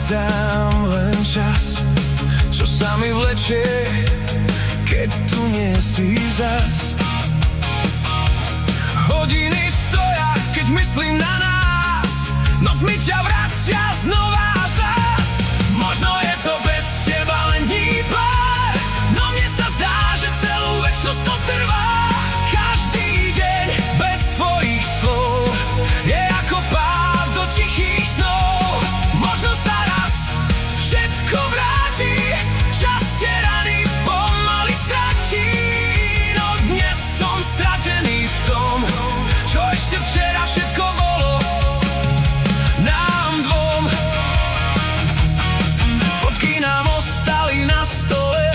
pamätám len čas, čo sa mi vlečie, keď tu nie si zas. Hodiny stoja, keď myslím na nás, noc mi ťa vracia znova a zas. Možno je to bez teba len dní pár, no mne sa zdá, že celú večnosť to trvá. Každý deň bez tvojich slov je ako pád do tichých snov. Možno sa raz všetko vráti, čas tie rany pomaly stratí. No dnes som stratený v tom, čo ešte včera všetko bolo nám dvom. Fotky nám ostali na stole,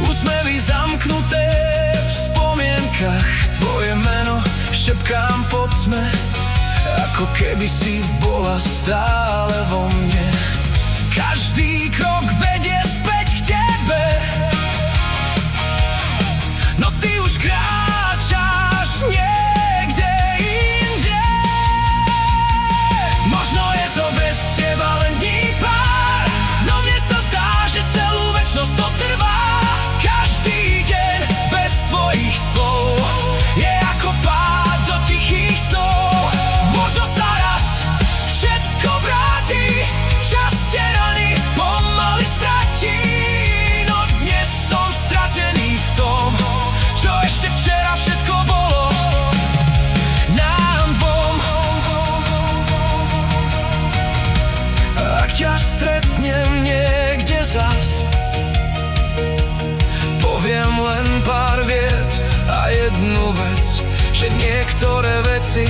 úsmevy zamknuté v spomienkach. Tvoje meno šepkám po tme, ako keby si bola stále vo mne. Každý krok vedie späť k tebe, no ty už kráčaš niekde inde. Možno je to bez teba len dní pár, no mne sa zdá, že celú večnosť to trvá. Každý deň bez tvojich slov je ako pád do tichých snov. Možno sa raz všetko vráti, čas tie rany pomaly stratí. No dnes som stratený v tom, čo ešte včera všetko bolo nám dvom. Ak ťa stretnem niekde zas, poviem len pár viet a jednu vec, že niektoré veci